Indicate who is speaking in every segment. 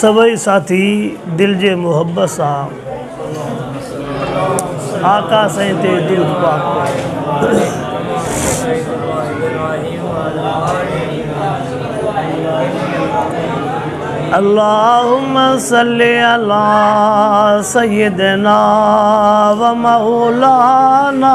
Speaker 1: सभी साथी दिल जे मोहब्बत सा आका साईं ते दुरूद पाक अल्लाहुम्मा सल्ली अला सय्यिदना व मौलाना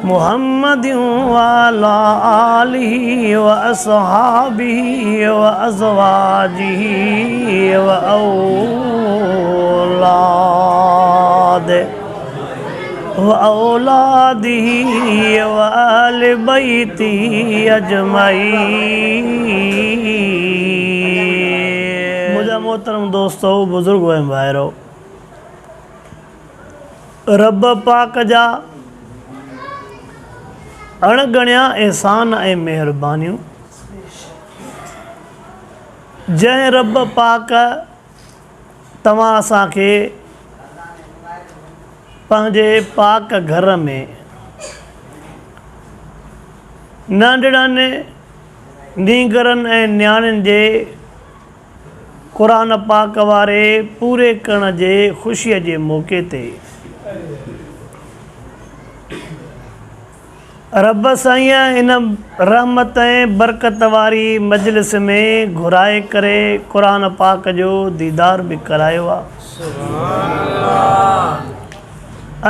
Speaker 1: मुहम्मद व अला आलिहि व अस्हाबिहि व अज़वाजिहि व औलादिहि व अहले बैतिहि अजमईन। मुझा मोहतरम दोस्तों, बुजुर्गो ऐं भाइरो, रब पाक जा अणगणिया एहसान ऐं मेहरबानियूं जंहिं रब पाक तव्हां असांखे पंहिंजे पाक घर में नंढड़नि नींगरनि ऐं न्याणियुनि जे क़ुरान पाक वारे पूरे करण जे ख़ुशीअ जे मौक़े ते रब साईं इन रहमत ऐं बरकत वारी मजलिस में घुराए करे क़ुरान पाक जो दीदार भी करायो आहे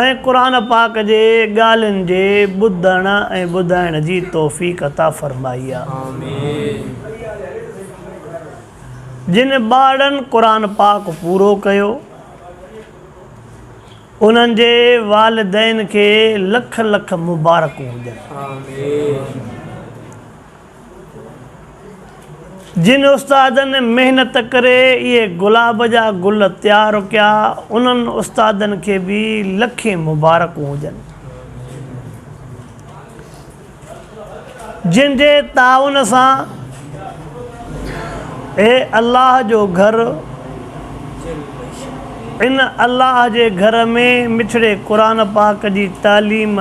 Speaker 1: ऐं क़ुरान पाक जे ॻाल्हियुनि जे ॿुधण ऐं ॿुधाइण जी तौफ़ीक़ अता फ़रमाई आहे। जिन ॿारनि क़ुरान पाक पूरो कयो उन्हनि जे वालिदैन खे लख लख मुबारकूं हुजनि। जिन उस्तादनि महिनत करे इहे गुलाब जा गुल तयारु कया उन्हनि उस्तादनि खे बि लखे मुबारकूं हुजनि। जिन जे ताउन सां अल्लाह जो घर इन अल्लाह जे घर में मिठड़े क़ुरान पाक जी तालीम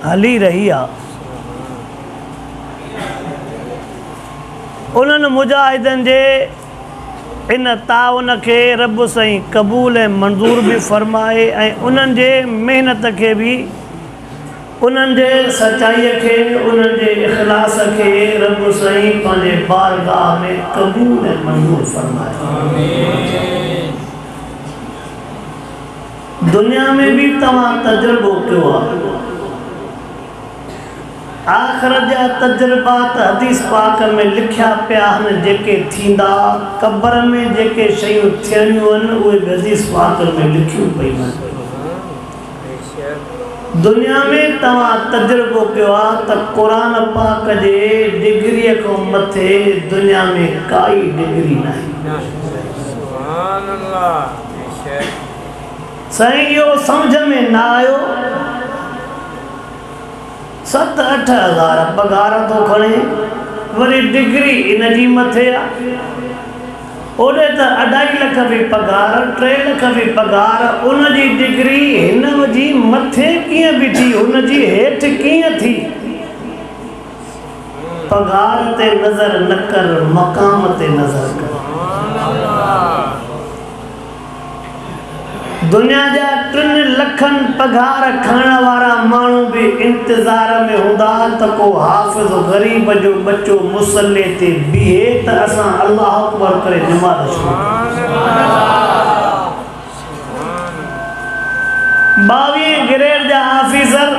Speaker 1: हली रही आहे उन्हनि मुजाहिदनि जे इन ताउन खे रब साईं क़बूल ऐं मंज़ूर भी फ़रमाए ऐं उन्हनि जे महिनत खे बि उन्हनि जे सचाईअ खे उन्हनि जे इख़लास खे रब साईं पंहिंजे बारगाह में क़बूल ऐं मंज़ूर फ़रमाए। दुनिया में भी तव्हां तजुर्बो कयो आहे। आख़िरत जा तजुर्बात हदीस पाक में लिखिया पिया आहिनि जेके थींदा क़ब्र में जेके शयूं थियणियूं आहिनि उहे हदीस पाक में लिखियूं पियूं आहिनि। दुनिया में तव्हां तजुर्बो कयो आहे त क़ुरान पाक जे डिग्रीअ खां मथे दुनिया में काई डिग्री न आहे। साईं इहो सम्झ में न आयो 7-8 हज़ार पगार थो खणे वरी डिग्री इन जी मथे आहे। ओॾे त 2.5 लख बि पगार 3 लख बि पगार उन जी डिग्री हिन जी मथे कीअं बीठी हुन जी हेठि कीअं थी। पगार ते नज़र न कर मक़ाम ते नज़र कर। दुनिया जा 3 लखनि पगार खणण वारा माण्हू बि इंतज़ार में हूंदा त को हाफ़िज़ ग़रीब जो बच्चो मुसल्ले ते बीहे त असां अल्लाह अकबर करे नमाज़ शुरू। 22 ग्रेड जा ऑफिसर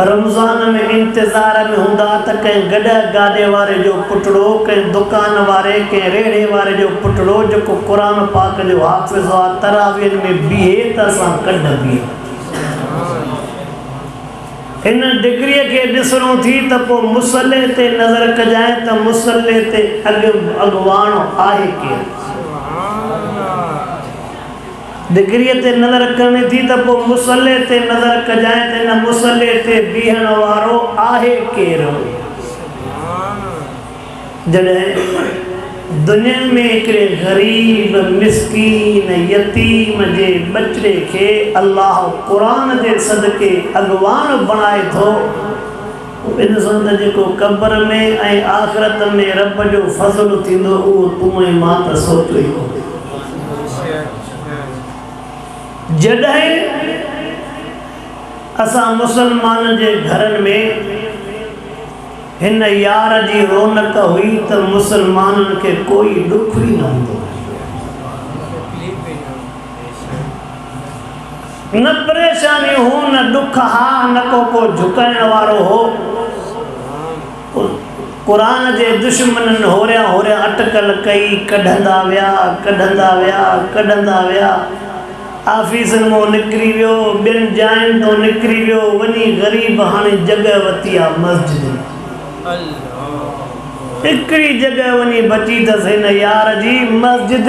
Speaker 1: रमज़ान में इंतज़ार में हूंदा त कंहिं गॾ गाॾे वारे जो पुटड़ो कंहिं दुकान वारे कंहिं रेड़े वारे जो पुटड़ो जेको क़ुरान पाक जो हाफ़िज़ आहे तरावीह में बीहे त असां कढ बीहे। हिन डिग्रीअ खे ॾिसणो थी त पोइ मुसले ते नज़र कजांइ त मुसले ते अॻुवाण आहे केरु। डिग्रीअ ते नज़र करणी थी त पोइ मुसले ते नज़र कजांइ त हिन मुसले ते बीहण वारो आहे केरु। जॾहिं दुनिया में हिकिड़े ग़रीब मिस्कीन यतीम जे बचड़े खे अल्लाह क़ुरान जे सदके अॻुवान बणाए थो इन सां त जेको क़ब्र में ऐं आख़िरत में रब जो फज़ल थींदो उहो तूं ऐं मां त सोचियो ई कोन्हे। जॾहिं असां मुसलमाननि जे घरनि में हिन यार जी रौनक हुई त मुसलमाननि खे कोई ॾुख ई न हूंदो न परेशानी हो न ॾुख हा न को झुकाइण वारो हो। क़ुरान जे दुश्मननि होरिया अटकल कई कढंदा विया ऑफिसन मां निकिरी वियो ॿियनि जायुनि तो निकिरी वियो वञी ग़रीब हाणे जॻह वरिती आहे मस्जिद हिकिड़ी जॻह वञी बची अथसि हिन यार जी मस्जिद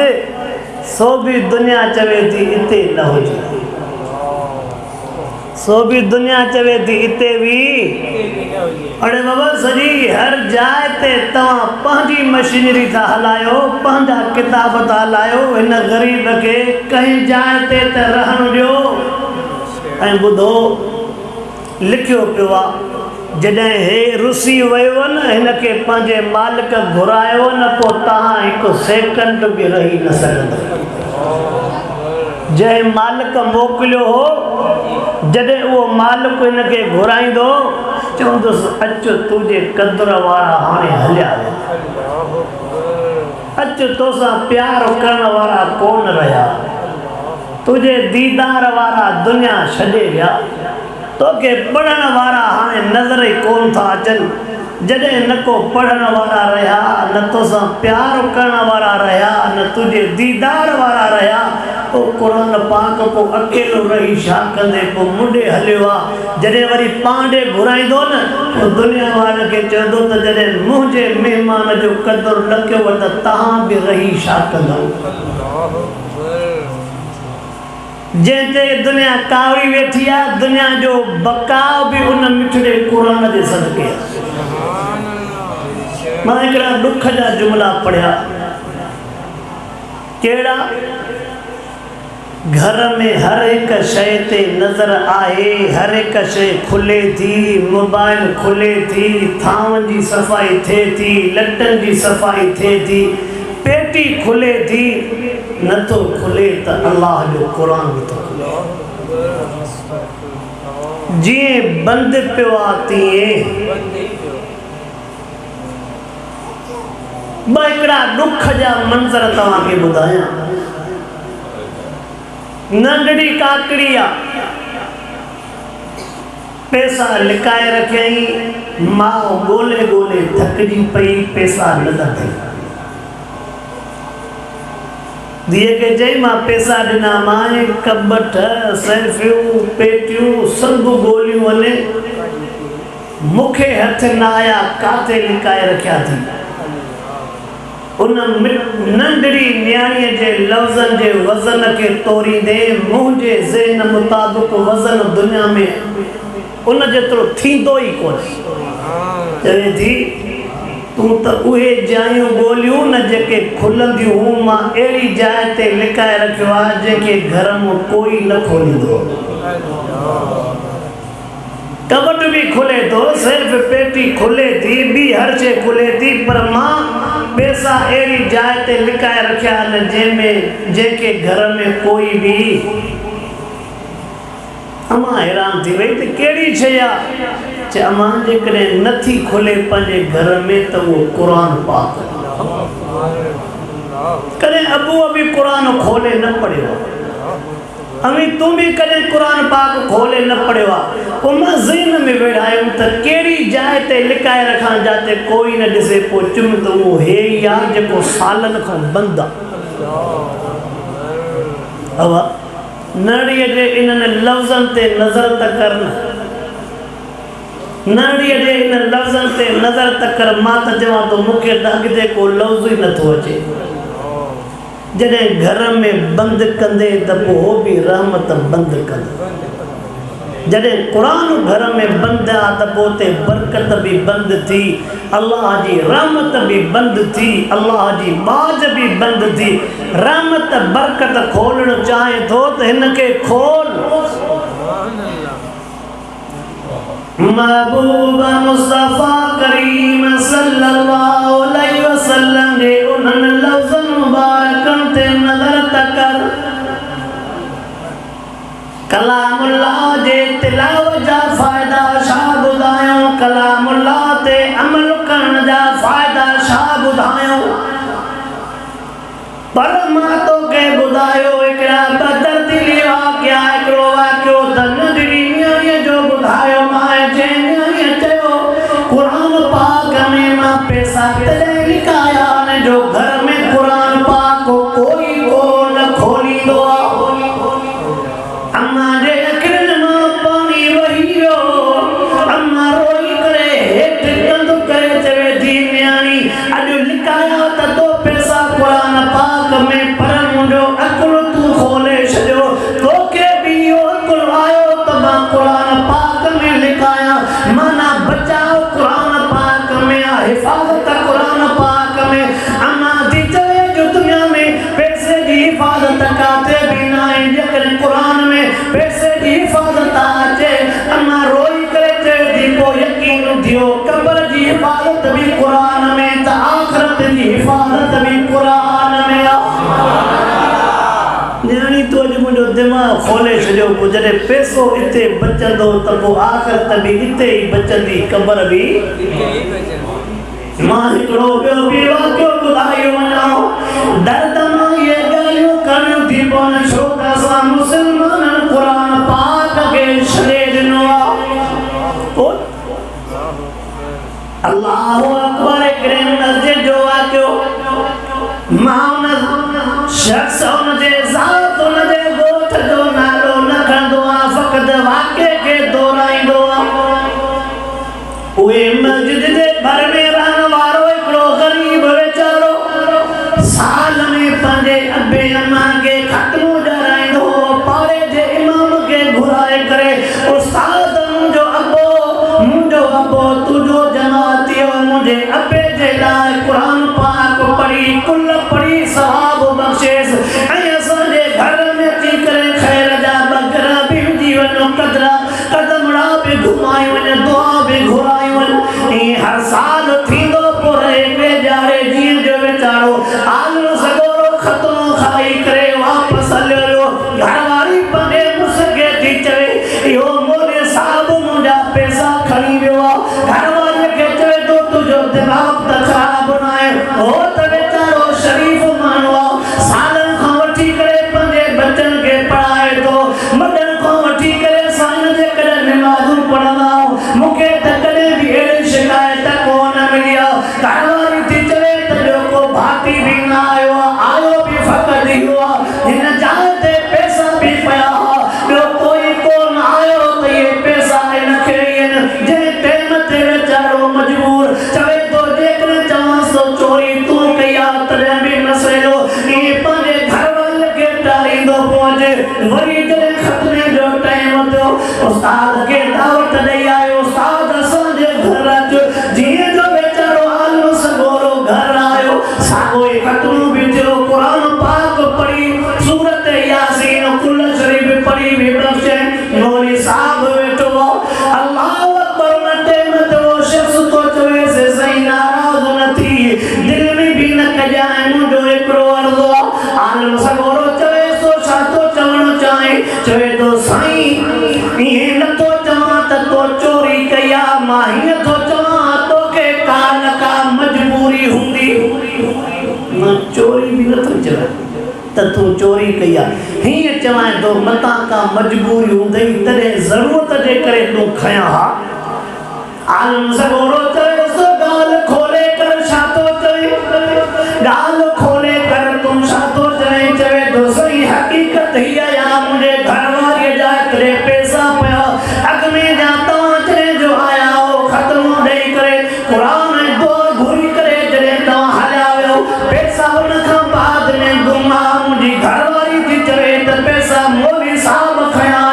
Speaker 1: सो बि दुनिया चवे थी हिते न हुजे सो बि दुनिया चवे थी हिते बि अड़े बाबा सॼी हर जाइ ते तव्हां पंहिंजी मशीनरी था हलायो पंहिंजा किताब था हलायो हिन ग़रीब खे कंहिं जाइ ते त रहण ॾियो। ऐं ॿुधो लिखियो पियो आहे जॾहिं हे रुसी वियो न हिन खे पंहिंजे मालिक घुरायो न पोइ तव्हां हिकु सेकंड बि रही न सघंदा। जंहिं मालिक मोकिलियो हो जॾहिं उहो मालिक हिनखे घुराईंदो चवंदुसि अचु तुंहिंजे क़दुर वारा हाणे हलिया अचु तोसां प्यार करण वारा कोन रहिया तुझे दीदार वारा दुनिया छॾे विया तोखे पढ़ण वारा हाणे नज़र ई कोन था अचनि जॾहिं न को पढ़ण वारा रहिया न तोसां प्यार करण वारा रहिया न तुझे दीदार वारा रहिया पोइ क़ुर पाक पोइ अकेलो रही छा कंदे पोइ मुंडे हलियो आहे जॾहिं वरी पांडे घुराईंदो न पोइ दुनिया वारनि खे चवंदो त जॾहिं मुंहिंजे महिमान जो क़दुरु न कयो त तव्हां बि रही छा कंदव जैसे दुनिया कावड़ी वेठी है दुनिया जो बकाव भी उन मिठड़े कुरान जे सदके मां एकड़ा दुख जा जुमला पढ़िया केड़ा घर में हर एक शय ते नजर आए हर एक शय खुले थी मोबाइल खुले थी थावन जी सफाई थे थी लटन जी सफाई थे थी पेटी खुले थी न तो खुले तो अल्लाह जो कुरान भी तो जी बंद पे आती है बड़ा दुख जा मंजर तवा के बुधाया नंढड़ी काकड़ी पैसा लिकाए रखे माँ गोले गोले थकजी पई पैसा न थे दिए के जय मां पैसा दिना माए कबट सेल्फियूं पेटियूं सब गोलियूं वने मुखे हथ न आया काते लिकाए रखिया थी उन नंढड़ी न्याणीअ जे लफ़्ज़न जे वज़न के तोड़ींदे मुंहिंजे ज़हन मुताबिक़ वज़न दुनिया में उन जेतिरो थींदो ई कोन चवे थी तू तो उहे जायूं गोलियूं न जेके खुलंदियूं हूं मां अहिड़ी जाइ ते लिकाए रखियो आहे जेके घर में कोई न खोलींदो कबट भी खुले तो सिर्फ पेटी खुले थी भी हर शइ खुले थी पर मां पैसा अहिड़ी जाइ ते लिकाए रखिया न जंहिंमें जेके घर में कोई भी अमा हैरान थी वही तो कहिड़ी शइ आहे चे अमा जेकॾहिं नथी खुले पंहिंजे घर में तो वो कुरान पाक कॾहिं अबू अभी कुरान खोले न पढ़ियो अमी तू भी कॾहिं कुरान पाक खोले न पढ़ियो पोइ मां ज़हन में वेड़ायूं त कहिड़ी जाइ ते लिकाए रखां जाते कोई न ॾिसे पोइ चुम त उहो हे ई आहे जेको सालनि खां बंदि आहे नड़ीअ जे इन्हनि लफ़्ज़नि ते नज़र त कर नड़ीअ जे इन लफ़्ज़नि ते नज़र त कर मां त चवां थो मूंखे त अॻिते को लफ़्ज़ ई नथो अचे जॾहिं घर में बंदि कंदे त पोइ बि रहमत बंदि कंदे जॾहिं क़ुरान घर में बंदि आहे त पोइ उते बरकत बि बंदि थी अल्लाह जी रहमत भी बंदि थी अल्लाह जी बाज भी बंदि थी रहमत बरकत खोलणु चाहे थो त हिनखे खोल महबूब मुस्तफा करीम सल्लल्लाहु अलैहि वसल्लम जे उन्हनि लफ़्ज़नि मुबारकनि ते नज़र त कर कलामुल्लाह जे तिलावत जा फ़ाइदा छा ॿुधायूं कलामुल्लाह ते अमल करण जा फ़ाइदा छा ॿुधायूं पर मां तोखे ॿुधायो हिकिड़ा बदरदिली वाक़िया हिकिड़ो वाक़ियो त नंढड़ी न्याणीअ जो ॿुधायो मां जंहिं न्याणीअ चयो क़ुरान पाक में मां पैसा तॾहिं लिकाया न जो घर में क़ुरान पाक कोई कोन खोलींदो आहे अम्मा जे अखियुनि मां पाणी वही वियो अम्मा रोई करे हेठि कंधु करे चवे थी न्याणी अॼु लिकाया त तो पैसा क़ुरान पाक में पर मुंहिंजो अकुलु तूं खोले छॾियो तोखे बि इहो अकुलु आयो त मां क़ुरान पाक में लिकाया माना बचाव क़ुरान पाक में आहे हिफ़ाज़त क़ुरान पाक में अम्मा थी चवे जो दुनिया में पैसे जी हिफ़ाज़त काथे बि न आहे जेकॾहिं क़ुरान में पैसे जी हिफ़ाज़त अचे अम्मा रोई करे चवे थी पोइ यकीन थियो क़ब्र जी हिफ़ाज़त बि क़ुरान में त आख़िरत जी हिफ़ाज़त बि क़ुरान में आहे न्याणी तो अॼु मुंहिंजो खोले छो गुजरे पैसो इते बचंदो त पोइ आख़िरत बि इते ही बचंदी क़बर बि मां हिकिड़ो ॿियो बि वाक़ियो ॿुधायो वञां दर्द मां ये ॻाल्हियूं करणियूं थी पवनि छो त असां मुस्लमाननि क़ुर पाक खे छॾे ॾिनो आहे अल्लाहु अकबर हिकिड़े मस्जिद जो वाक़ियो मां उन शख्स उनजे ज़ात उनजे ॻोठ जो नालो न खणंदो आहे फ़क़ति वाक़िए खे दोहराईंदो आहे उहे मस्जिद जे भर में रहण वारो हिकिड़ो ग़रीब वीचारो साल में पंहिंजे अबे अम्मा खे ख़त्मो ॾियाराईंदो हो पाड़े जे इमाम खे घुराए करे उस्ताद मुंहिंजो अबो तुंहिंजो जमाती हो मुंहिंजे अबे जे लाइ क़ुर पाक पढ़ी कुल पढ़ी सवाब बख़्शेस ऐं असांजे घर में अची करे ख़ैर जा बकरा बि विझी वञो कदमड़ा बि घुमाई वञे दुआ बि घुराई वञे ईअं हर साल थींदो पोइ रहे वेझाड़े जीअं जो वीचारो आलू सगोरो ख़त्मो खाई करे वापसि हलियो वियो घरवारी पंहिंजे मुड़ुस खे थी चवे इहो मोरे साहिब मुंहिंजा पैसा खणी वियो आहे घरवारीअ खे चवे थो तुंहिंजो दिमाग़ त ख़राबु न आहे हो त वीचारो शरीफ़ माण्हू आहे सालनि खां वठी करे पंहिंजे बचनि खे पढ़ाए थो वॾनि खां वठी करे साईं जे कॾहिं निमाज़ूं पढ़ंदा मूंखे त कॾहिं बि अहिड़ी शिकायत कोन मिली आहे घरवारी थी चवे त ॿियो को भाती बि न आयो बि फ़क़ति इहो आहे हिन जाइ ते पैसा बि पिया ॿियो कोई कोन आयो त इहे पैसा हिनखे ॾियनि जंहिं टाइम ते वीचारो मजबूर चवे थो जेकॾहिं चवांसि थो चोरी तूं कई आहे तॾहिं बि न सहियो ईअं पंहिंजे घरवारीअ खे टारींदो पहुचे वरी जॾहिं ख़त्मे जो टाइम थियो उस्ताद खे दावत ॾेई आयो उस्ताद असांजे घर अचो जीअं जो वीचारो आलू सगोरो घर आयो साॻो ई ख़त्मो बि थियो क़ुर पाक पढ़ी सूरत यासीन कुल शरीफ़ पढ़ी बि बख़्शे मौलवी साहब वेठो अल्लाहु अकबर उन टाइम ते वो शख़्स तो चवे से सही नाराज़ न थी दिल में भी न कजाए मुंहिंजो हिकिड़ो अर्ज़ु आहे आलम सगोरो चवे सो छा थो चवणु चाहे चवे थो साईं ईअं नथो चवां त तो चोरी कई आहे मां हीअं थो चवां तोखे का न का मजबूरी हूंदी मां चोरी बि नथो चवां त तूं चोरी कई आहे हीअं चवां थो मतां का मजबूरी हूंदई तॾहिं ज़रूरत जे करे तूं खयां हा आलम सगोरो चवे सो ॻाल्हि खोले कर छा थो चवे ॻाल्हि खोले कर तूं छा थो चवे थो सही हक़ीक़त हीअ आहे मुंहिंजे घरवारीअ जा हिकिड़े पैसा पिया अॻ में जा तव्हां जॾहिं जो आया हो ख़त्मो ॾेई करे क़ुर ऐं दुआ घुरी करे जॾहिं तव्हां हलिया वियो पैसा हुन खां बाद में गुम मुंहिंजी घरवारी थी चवे त पैसा मौलवी साहब खयां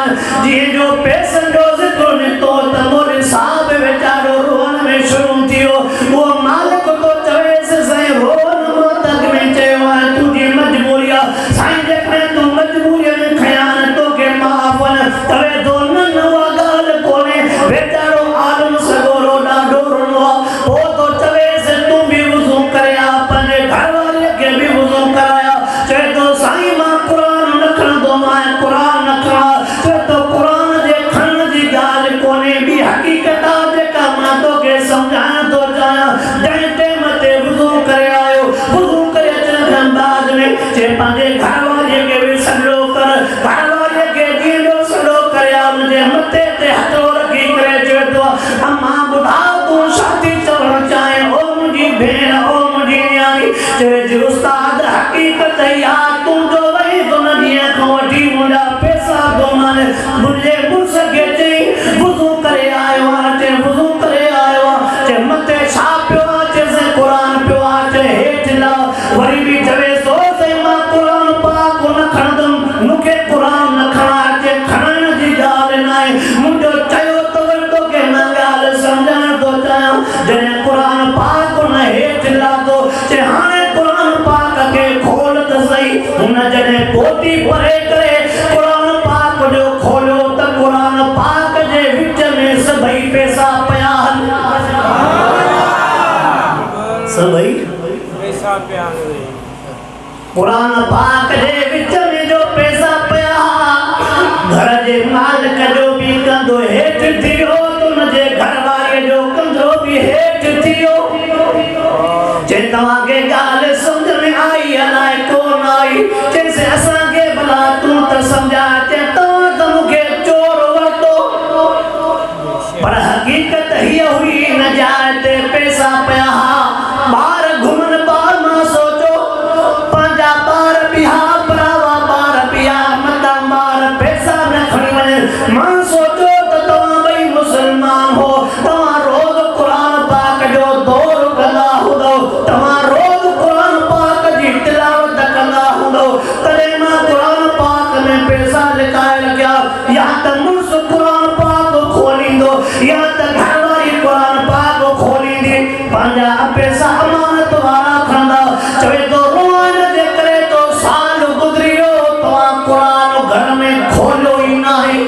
Speaker 1: जीअं जो पैसनि जो ज़िक्र निकितो त मौलवी साहब वीचारो रोअण में शुरू थियो उहो मालिक तो चवेसि साईं रोअण मां त अॻ में चयो आहे तुंहिंजी मजबूरी आहे साईं जेकॾहिं तूं मजबूरीअ में खयां तोखे माफ़ तवे थो न उहा ॻाल्हि कोन्हे वीचारो आलम सगोरो ॾाढो रुनो आहे पोइ तो चवेसि तूं बि वुज़ू करे आ पंहिंजे घरवारीअ खे बि वुज़ू कराया चवे थो साईं मां क़ुर न खणंदो आहियां क़ुर न खणा चवे थो क़ुर जे खणण जी ॻाल्हि कोन्हे ॿी हक़ीक़त आहे जेका मां तोखे सम्झाइण थो चाहियां जंहिं टाइम ते वुज़ू करे आयो वुज़ू करे अचण खां बाद में चए पंहिंजे घरवारीअ खे बि सॼो कर घरवारीअ खे जीअं जो सॼो करे मुंहिंजे मथे ते हथो रखी करे चवे थो अम्मा ॿुधा तूं छा थी चवणु चाहे ओ मुंहिंजी भेण ओ मुंहिंजी न्याणी चवे थी उस्ताद हक़ीक़त इहा तूं जो वई थो न ॾींहं खां वठी मुंहिंजा पैसा घुमनि मुंहिंजे मुड़ुस खे चई वुज़ू करे आयो आहे चए वुज़ू करे आयो आहे चए मथे छा पियो आहे चएसि क़ुर पियो आहे चए हेठि न वरी बि चवे सो साईं मां क़ुर पाक न खणंदुमि मूंखे क़ुर न खणा चए खणण जी ॻाल्हि न आहे मुंहिंजो चयो त वरी तोखे न ॻाल्हि सम्झाइण थो चाहियां जॾहिं क़ुर पाक न हेठि लाथो चए हाणे क़ुर पाक खे खोल त सही हुन जॾहिं पोती पढ़े करे क़ुर पाक जो खोलियो त क़ुर पाक जे विच में सभई पैसा पिया सभई पैसा पिया क़ुर पाक जे विच में जो पैसा पिया जे मालिक जो भी कंधो हेठ थियो तुझे घर वाले जो कंधो भी हेठ थियो जे तव्हांखे ॻाल्हि सम्झ में आई अलाए कोन आई जैसे असांखे भला तूं त सम्झा ते तव्हां त मूंखे चोर वरितो पर हक़ीक़त हीअ हुई न जाइ ते पैसा पिया ॿार घुमनि ॿार मां सोचो पंहिंजा ॿार ॿिया भरावा ॿार ॿिया मता ॿार पैसा न खणी वञनि मां सोचो त तव्हां ॿई मुस्लमान हो तव्हां रोज़ क़ुरान पाक जो दौर कंदा हूंदो तव्हां रोज़ क़ुरान पाक जी तिलावत कंदा हूंदो तॾहिं मां क़ुरान पाक में पैसा लिकाए रखिया या त मुड़ुस क़ुरान पाक खोलींदो या त घरवारी क़ुरान पाक खोलींदी पंहिंजा पैसा अमानत वारा खणंदा चवे थो रोअण जे करे तो साल गुज़री वियो तव्हां क़ुरान घर में खोलियो ई न आहे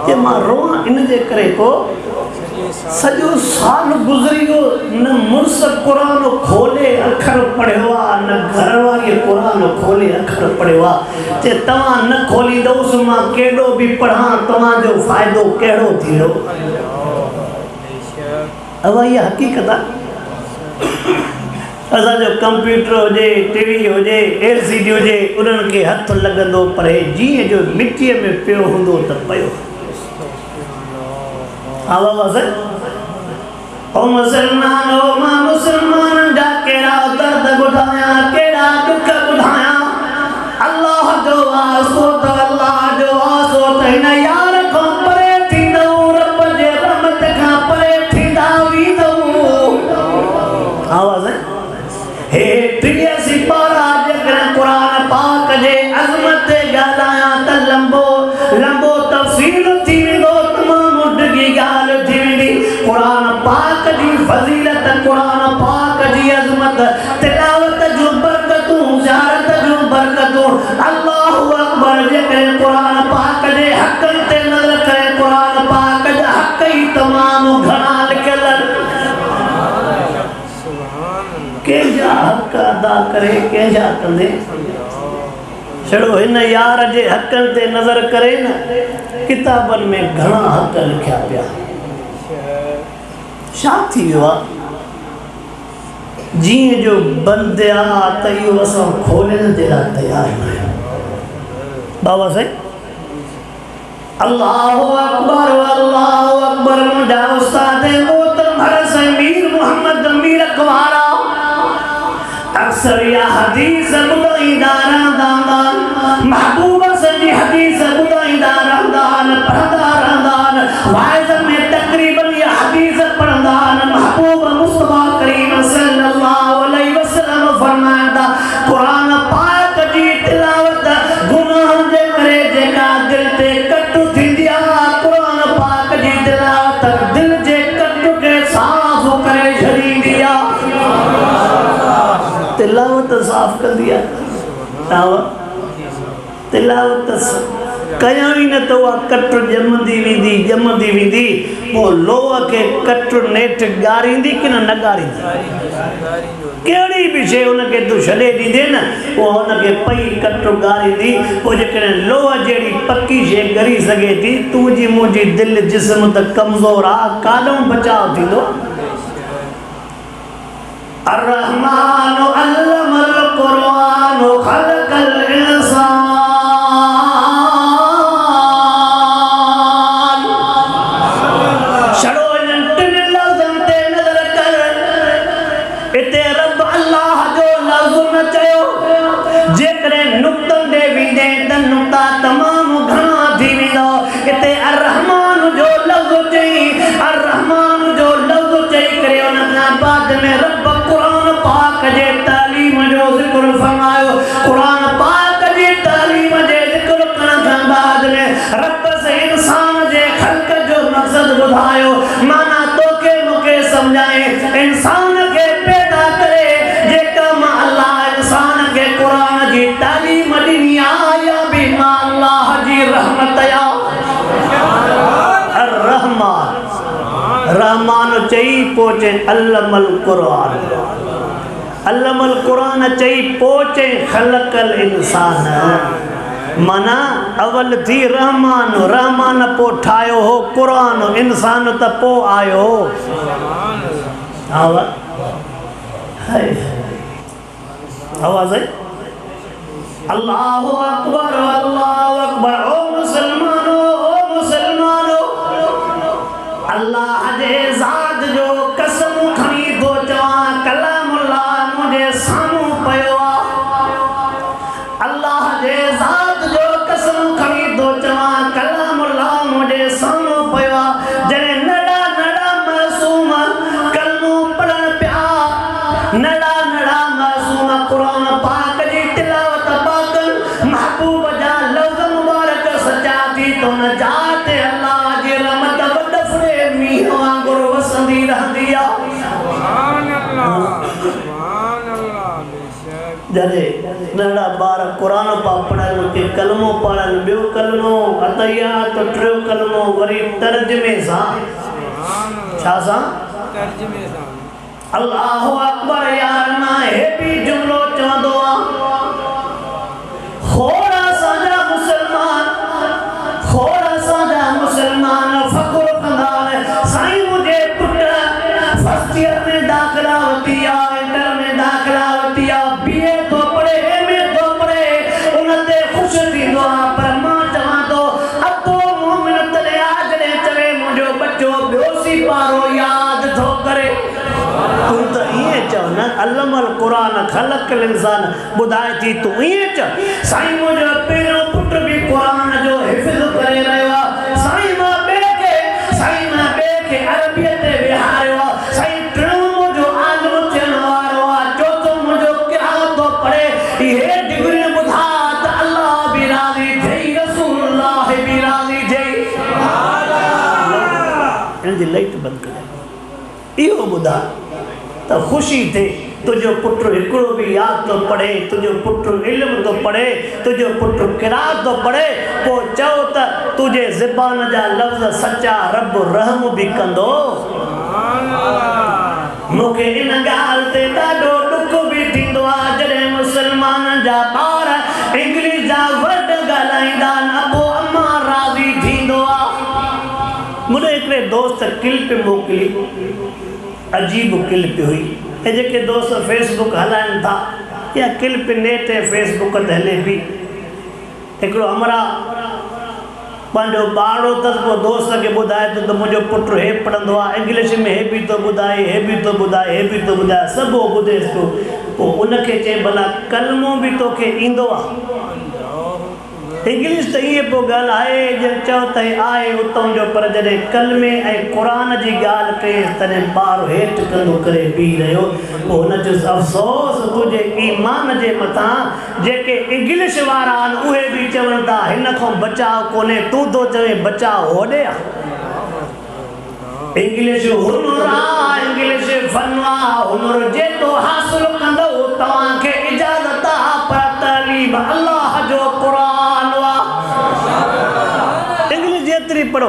Speaker 1: जे मां रोअण इन जे करे को सॼो साल गुज़री वियो न मुड़ुस क़ुरान खोले अखर पढ़ियो आहे न घरवारी क़ुरान खोले अखर पढ़ियो आहे जे तव्हां न खोलींदोसि मां केॾो बि पढ़ां तव्हांजो फ़ाइदो कहिड़ो थींदो अब इहा हक़ीक़त आहे असांजो कंप्यूटर हुजे टीवी हुजे LCD हुजे उन्हनि खे हथु लॻंदो पर जीअं जो मिटीअ में पियो हूंदो त पियो हा बाबा साईं ओ मुसलमान ओ मां मुसलमान जा कहिड़ा दर्द ॿुधायां कहिड़ा दुख ॿुधायां अल्लाह जो वास्तो त अल्लाह जो वास्तो त हिन यार खां परे थींदो रब जे रहमत खां परे थींदा वेंदो आवाज़ हे टीह सिपारा जेकॾहिं क़ुरान पाक जे अज़मत ते ॻाल्हायां त लंबो तफ़सील थी वेंदो तमामु ॾिघी ॻाल्हि थी वेंदी क़ुरान पाक जी फज़ीलत क़ुरान पाक जी अज़मत तिलावत जूं बरकतूं ज़ियारत जूं बरकतूं अल्लाहु अकबर जेकॾहिं क़ुरान पाक जे हक़नि ते नज़र करे क़ुरान पाक जा हक़ ई तमामु घणा लिखियल कंहिंजा हक़ अदा करे कंहिंजा कंदे छड़ो हिन यार जे हक़नि ते नज़र करे न किताबनि में घणा हक़ लिखिया पिया छा थी वियो आहे जीअं जो बंदि आहे त इहो असां खोलण जे लाइ तयारु न आहियूं बाबा साईं अल्लाहु अकबर मुंहिंजा उस्ताद मोहतरम हरस मीर मोहम्मद मीर अकवारा अक्सर या हदीस ॿुधाईंदा रहंदा महबूब सॼी हदीस ॿुधाईंदा रहंदा पढ़ंदा रहंदा वाइज़ में तक़रीबन या हदीस पढ़ंदा महबूब मुस्तफा करीम सल्लल्लाहु अलैहि वसल्लम फरमाईंदा क़ुरान पाक जी तिलावत गुनाह जे करे जेका दिल ते कट थींदी आहे क़ुरान पाक जी तिलावत दिल जे कट खे साफ़ करे छॾींदी आहे तिलावत साफ़ कंदी आहे तिलावत कयां ई न त उहा कट ॼमंदी वेंदी पोइ लोह खे कट नेठ ॻारींदी की न ॻारींदी कहिड़ी बि शइ हुनखे तूं छॾे ॾींदे न उहा हुनखे पई कट ॻारींदी पोइ जेकॾहिं लोह जहिड़ी पकी शइ ॻरी सघे थी तुंहिंजी मुंहिंजी दिलि जिस्म त कमज़ोर आहे काॾों बचाव थींदो الرحمن علم القرآن خلق الإنسان شروع टिन लफ़्ज़नि ते नज़र कर इते रब अल्लाह जो लफ़्ज़ न चयो जेकॾहिं नुक़्तनि ॾे वेंदे त नुक़्ता तमामु घणा थी वेंदा इते अर्रहमान जो लफ़्ज़ चई अर्रहमान जो लफ़्ज़ चई करे उन खां बाद में रब क़ुरान पाक जे तालीम जो ज़िक्र फरमायो क़ुरान पाक जी तालीम जे ज़िक्र करण खां बाद में रब से इंसान जे ख़ल्क़ जो मक़सद ॿुधायो माना तोखे मूंखे सम्झाए इंसान खे पैदा करे जेका मां अल्लाह इंसान खे क़ुरान जी तालीम ॾिनी आहे या बि मां अल्लाह जी रहमत रहमान रहमान चई पोइ चई अल्लमल क़ुरान चई पोइ चई ख़लक़ल इंसान माना अवल थी रहमान रहमान पो ठायो हो कुरान इंसान त पो आयो आवाज है अल्लाहु अकबर ओ मुसलमानो अल्लाह जे ज़ात जो कसम खणी थो चवां कलामुल्लाह मुझे साम्हूं पयो अल्लाह जे ज़ात जो कसम खणी थो चवां कलामुल्लाह मुझे साम्हूं पयो जॾहिं नड़ा नड़ा मासूम कलमो पढ़ण पिया नड़ा नड़ा मासूम क़ुरान पाक जी तिलावत पाकन महबूब जा लफ़्ज़ मुबारक सचा थी तो न जाते अल्लाह जी रहमत वडफड़े मींहं वांगुरु वसंदी रहंदी आहे जॾहिं नंढा ॿार क़ुरान पा पढ़नि के कलमो पढ़नि ॿियो कलमो अतहियात टियों कलमो वरी तर्जुमे सां छा सां तर्जुमे सां अल्लाहु अकबर यार मां हे बि जुमलो चवंदो आहे खोड़ असांजा मुसलमान फ़ख़ुर कंदा साईं मुंहिंजे पुट फर्स्ट ईयर में दाख़िला वठी आहे इंटर में दाख़िला वठी आहे BA थो पढ़े MA थो पढ़े उन ते ख़ुशि थींदो आहे पर मां चवां थो अतो मोमिन तॾहिं आहे जॾहिं चवे मुंहिंजो बच्चो ॿियो सिपारो यादि थो करे तूं त ईअं चओ न अल्लमल क़ुरान ख़लक़ल इंसान ॿुधाए थी तूं ईअं चओ साईं मुंहिंजो पहिरियों पुट बि क़ुरान जो हिफ़्ज़ करे रहियो आहे साईं मां ॿिए खे अरबीअ ते विहारियो आहे साईं टियों मुंहिंजो आलिम थियण वारो आहे चोथों मुंहिंजो क़िराअत थो पढ़े इहे डिग्रियूं ॿुधा त अल्लाह बि राज़ी थिए रसूलुल्लाह बि राज़ी थिए हिन जी लाइट बंदि करे इहो ॿुधा त ख़ुशी थिए तुझो पुटु हिकिड़ो बि यादि थो पढ़े तुझो पुटु इल्मु थो पढ़े तुझो पुटु क़िराअत थो पढ़े पोइ चओ त तुझे ज़बान जा लफ़्ज़ सचा रब रहम बि कंदो मूंखे इन ॻाल्हि ते ॾाढो ॾुख बि थींदो आहे जॾहिं मुसलमाननि जा ॿार इंग्लिश जा वर्ड ॻाल्हाईंदा न पोइ अम्मा राज़ी थींदो आहे मुंहिंजे हिकिड़े दोस्त क्लिप मोकिली अजीब क्लिप हुई ऐं जेके दोस्त फेसबुक हलाइनि था या क्लिप नेट ऐं फेसबुक ते हले पई हिकिड़ो हमरा पंहिंजो ॿारो अथसि पोइ दोस्त खे ॿुधाए थो त मुंहिंजो पुटु हे पढ़ंदो आहे इंग्लिश में हे बि थो ॿुधाए हे बि थो ॿुधाए सभु ॿुधेसि पियो पोइ उनखे चए भला कलमो बि तोखे ईंदो आहे इंग्लिश त ईअं पोइ ॻाल्हि आहे जॾहिं चओ त आहे उतां जो पर जॾहिं कलमे ऐं क़ुरान जी ॻाल्हि कई तॾहिं ॿारु हेठि कंदो करे बीह रहियो पोइ हुनजो अफ़सोस तुंहिंजे ईमान जे मथां जेके इंग्लिश वारा आहिनि उहे बि चवनि था हिन खां बचाव कोन्हे तूं थो चवे बचाव होॾे आहे इंग्लिश हुनुर आहे इंग्लिश फन आहे हुनुर जेको हासिलु कंदो तव्हांखे इजाज़त आहे पर तालीम अल्लाह जो क़ुरान जेतिरी पढ़ो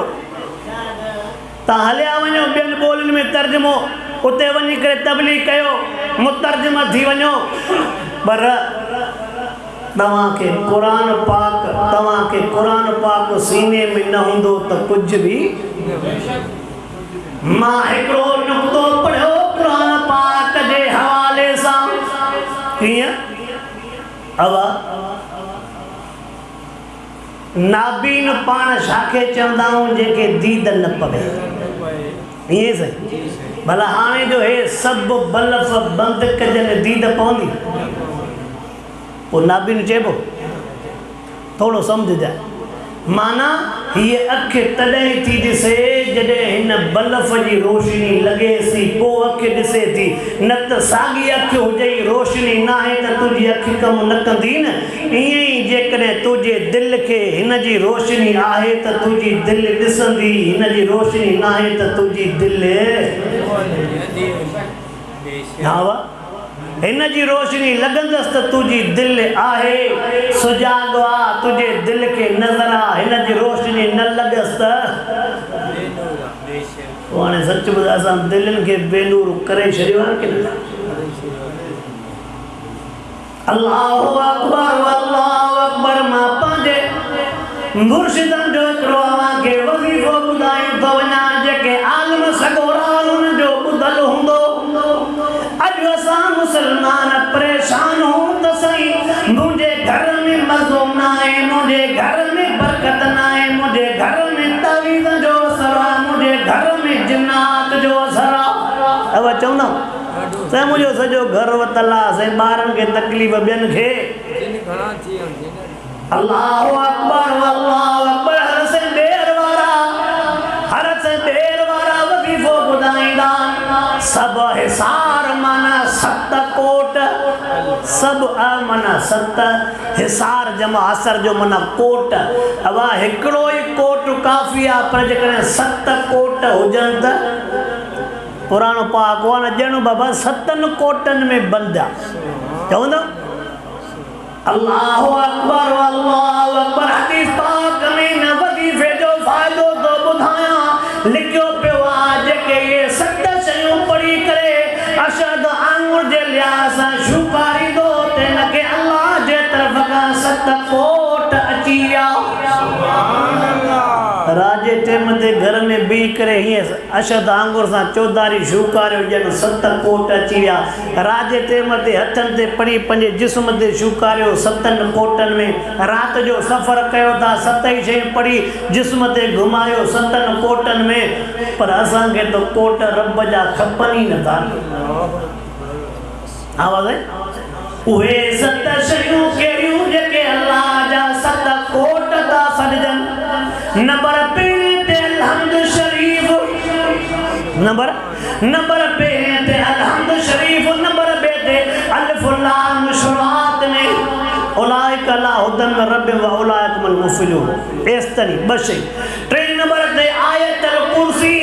Speaker 1: तव्हां हलिया वञो ॿियनि ॿोलियुनि में तर्जुमो उते वञी करे तबलीग कयो मुतर्जुम थी वञो पर तव्हांखे क़ुरान पाक सीने में न हूंदो त कुझु बि मां हिकिड़ो नुक़्तो पढ़ियो क़ुरान पाक जे हवाले सां कीअं नाबीन पाण छाखे चवंदा आहियूं जेके दीद न पवे ईअं सही भला हाणे जो हे सभु बल्ब बंदि कजनि दीद पवंदी पोइ नाबीन चइबो थोरो सम्झजाए माना हीअ अखि तॾहिं थी ॾिसे जॾहिं हिन बल्ब जी रोशनी लॻेसि पोइ अखि ॾिसे थी न त साॻी अखि हुजे रोशनी न आहे त तुंहिंजी अखि कमु न कंदी न ईअं ई जेकॾहिं तुंहिंजे दिलि खे हिन जी रोशनी आहे त तुंहिंजी दिलि ॾिसंदी हिन जी रोशनी न आहे त तुंहिंजी दिलि हिन जी रोशनी लॻंदसि त तुंहिंजी दिलि आहे सुजाॻो आहे तुंहिंजे दिलि खे नज़र आहे हिन जी रोशनी न लॻसि त पोइ हाणे सच ॿुधाए असां दिलनि खे बेनूर करे छॾियो आहे की न अल्लाहु अकबर मां पंहिंजे मुर्शिदन जो हिकिड़ो अव्हांखे वज़ीफ़ो ॿुधायूं थो वञा जेके आलिम सॻोरा उन जो ॿुधल हूंदो अॼु असां मुस्लमान परेशान हूं त सही मुंहिंजे घर में मज़ो न आहे मुंहिंजे घर में बरकत न आहे मुंहिंजे घर में तावीज़ जो असर आहे मुंहिंजे घर में जिन्नात जो असर आहे अब चवंदा त मुंहिंजो सॼो घर वतल आहे साईं ॿारनि खे तकलीफ़ ॿियनि खे अल्लाहु अकबर हर से ॿेर वारा वज़ीफ़ो ॿुधाईंदा सब हिसार माना 7 कोट सब माना 7 हिसार जमा असर जो माना कोट अब हिकिड़ो ई कोट काफ़ी आहे पर जेकॾहिं 7 कोट हुजनि त पुराणो पाक आहे न ॼण बाबा 7 कोटनि में बंदि आहे चवंदो अल्लाहु अकबर हदीस पाक में न वज़ीफ़े जो फ़ाइदो तो ॿुधायां लिखियो पियो आहे जेके ये 7 शयूं पढ़ी करे अशद आंगुर जे लिहाज़ सां शुकारींदो त हिनखे अल्लाह जे तरफ़ खां 7 कोट अची विया राजे टेम ते घर में बीह करे हीअं अशद आंगुर सां चौधारी शूकारियो ॼण 7 कोट अची विया राजे टेम ते हथनि ते पढ़ी पंहिंजे जिस्म ते शूकारियो 7 कोटनि में राति जो सफ़र कयो था 7 ई शयूं पढ़ी जिस्म ते घुमायो 7 कोटनि में पर असांखे त कोट रब जा खपनि ई नथा आवाज़ उहे 7 शयूं कहिड़ियूं जेके अल्लाह जा 7 कोट था सॾजनि नंबर पहिरें ते अलहम्द शरीफ नंबर पहिरें ते अलहम्द शरीफ नंबर ॿिए ते अलिफ लाम शुरूआत में उलाइक अला हुदन में रब व उलाइक मल मुफलिहून इस तरी 2 शयूं 3 नंबर ते आयतल कुर्सी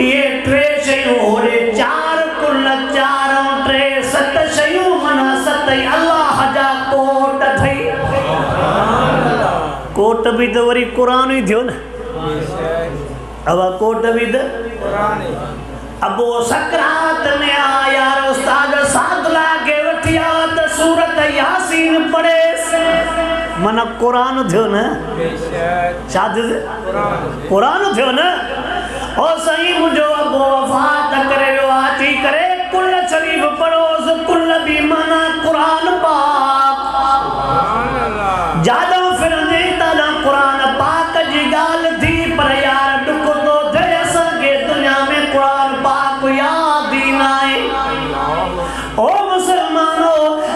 Speaker 1: ये 3 शयूं होड़े 4 कुल 4 ऐं 3 7 शयूं माना 7 अल्लाह जा कोट थई कोट भी तो वरी कुरान ही थियो न अब कोट भी तो कुरान अब वो सकरात में आया उस्ताद सादला के वठिया त सूरत यासीन पढ़े मन कुरान थियो न शाद कुरान थियो न ओ सही मुझो अबो वफात करे वियो अची करे कुल शरीफ पढ़ोस कुल भी माना कुरान पाक सुभान अल्लाह ज्यादा फिरंदे ताला कुरान पाक जी गाल थी पर यार दुख तो थे असांखे दुनिया में कुरान पाक याद ही न आहे ओ मुसलमानो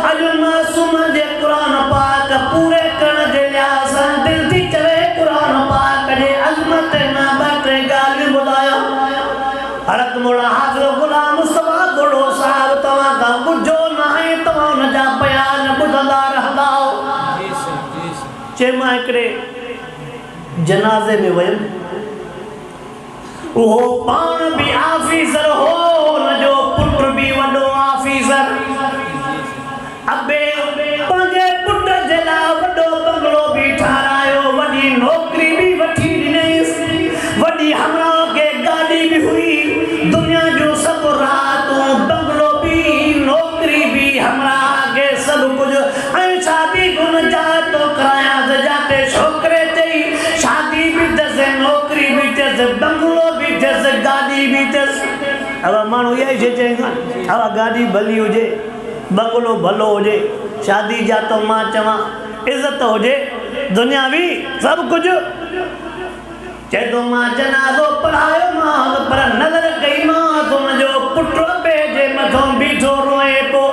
Speaker 1: अॼु मासूम जे कुरान पाक पूरे करण जे लिहाज़ सां दिलि थी चवे कुरान पाक जे अज़मत मां 2-3 ॻाल्हियूं ॿुधायो हरत मोला हाज़िर गुलाम मुस्तफा गोड़ो साहब तव्हां खां ॿुधो न आहे तव्हां हुन जा बयान ॿुधंदा रहंदा चे मां हिकिड़े जनाज़े में वयुमि उहो पाण बि ऑफिसर हो हुनजो पुट बि वॾो ऑफिसर अबे पंहिंजे पुट जे लाइ वॾो बंगलो बि ठारायो वॾी नौकरी बि वठी ॾिनईसि वॾी हमराह खे गाॾी बि हुई दुनिया जो सभु रातूं बंगलो बि नौकरी बि हमराह खे सभु कुझु ऐं शादी गुन जाइ तो करायांसि जाते छोकिरे चई शादी बि अथसि नौकरी बि अथसि बंगलो बि अथसि गाॾी बि अथसि अब माण्हू इहा ई शइ चवनि था अब गाॾी भली हुजे बंगलो भलो हुजे शादी जा तो मां चवां इज़त हुजे दुनियावी सभु कुझु चए थो मां जनाज़ो पढ़ायो मां पर नज़र कई मां तुंहिंजो पुटु अबे जे मथां बीठो रोए पियो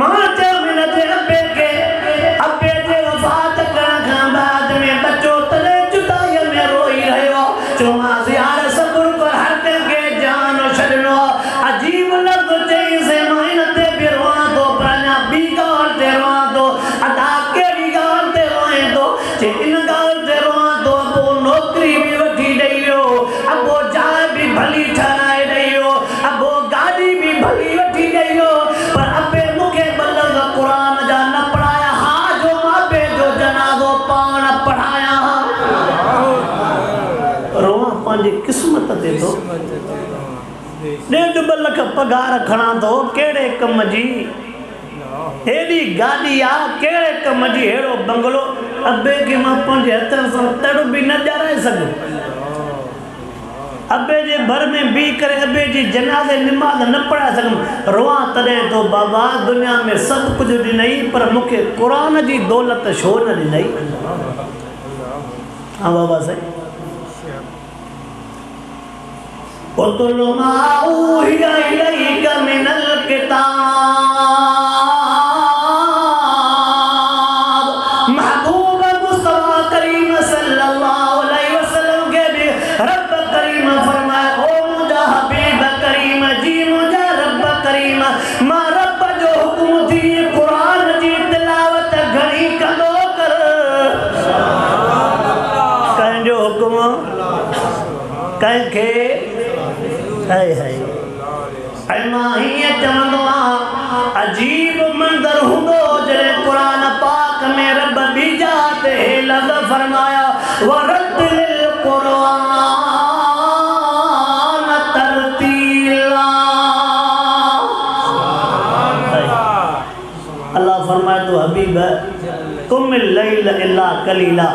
Speaker 1: मां चयो हिन जे अबे जे वफ़ात करण खां बाद में बचो तॾहिं जुदाईअ में रोई रहियो चयोमांसि यार सब्र कर हर कंहिंखे जान छॾिणो अजीब लफ़्ज़ चईंसि मां हिन ते बि रोआं थो पर अञा ॿी ॻाल्हि ते रोआं थो अदा कहिड़ी ॻाल्हि ते रोए थो जे इन ॻाल्हि ते रोआं थो पोइ नौकरी बि वठी ॾेई वियो अबो जाइ बि भली ठहाराए ॾेई वियो अबो गाॾी बि भली वठी ॾेई वियो पर अबे मूंखे बलग क़ुरान जा न पढ़ाया हा जो अबे जो जनाज़ो पाण पढ़ाया रोआं पंहिंजी क़िस्मत ते थो 1.5 लख पगार खणा थो कहिड़े कम जी हेॾी गाॾी आहे कहिड़े कम जी अहिड़ो बंगलो अबे के मां पंहिंजे हथनि सां तड़ बि न ॼाराए सघो। अबे जे भर में बी करे अबे जी जनाज़े निमाज़ न पढ़ाए सघूं। रोआ तॾहिं तो बाबा दुनिया में सभु कुझु ॾिनई पर मूंखे क़ुरान जी दौलत छो न ॾिनई। हाँ बाबा सही। उतलु मा ऊहिया इलैका मिनल किताब महबूब मुस्तफा करीम सल्लल्लाहु अलैहि वसल्लम के भी रब करीम फरमाए ओ मुझा हबीब करीम जी मुझा रब करीम मां रब जो हुक्म थी कुरान जी तिलावत घणी कंदो कर। कंहिंजो हुक्म कंहिंखे हाय हाय अल्लाह हीअं चवंदो आहे अजीब मंज़र हूंदो जॾहिं क़ुरान पाक में रब बीजा ते लफ़्ज़ फरमाया वरतिल क़ुरान तरतीला। अल्लाह फरमाए तो हबीब कुमिल लैल इल्ला कलीला।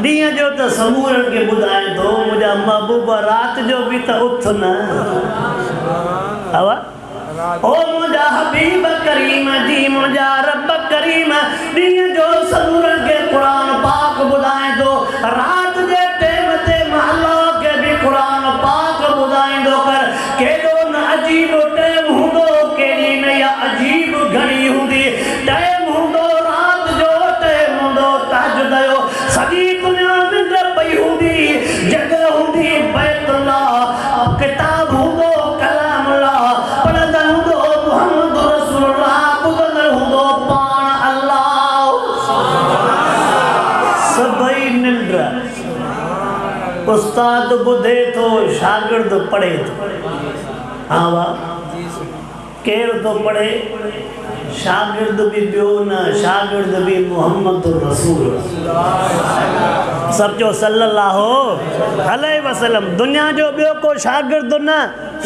Speaker 1: ॾींहं जो त समूरनि खे ॿुधाए थो मुंहिंजा महबूब राति जो बि त उथ न। ओ मुंहिंजा हबीब करीम जी मुंहिंजा रब करीम ॾींहं जो समूरनि खे क़ुरान पाक ॿुधाए थो राति जे टेम ते महला खे बि क़ुरान पाक ॿुधाईंदो कर। केॾो न अजीब टेम हूंदो केॾी न या अजीब घड़ी हूंदी। टाइम हूंदो राति जो टाइम हूंदो तहज्जुद जो सॼी दुनिया निंड पई हूंदी जॻह हूंदी बैतुल्लाह किताब हूंदो कलामुल्लाह पढ़ंदड़ हूंदो मुहम्मद रसूलुल्लाह ॿुधंदड़ हूंदो पाण अल्लाह। सभई निंड उस्ताद ॿुधे थो शागिर्द पढ़े थो। हाँ वाह केरु थो पढ़े शागिर्द भी ॿियो न शागिर्द भी मुहम्मद रसूल सचो सल्लल्लाहु अलैहि वसल्लम। दुनिया जो ॿियो को शागिर्द न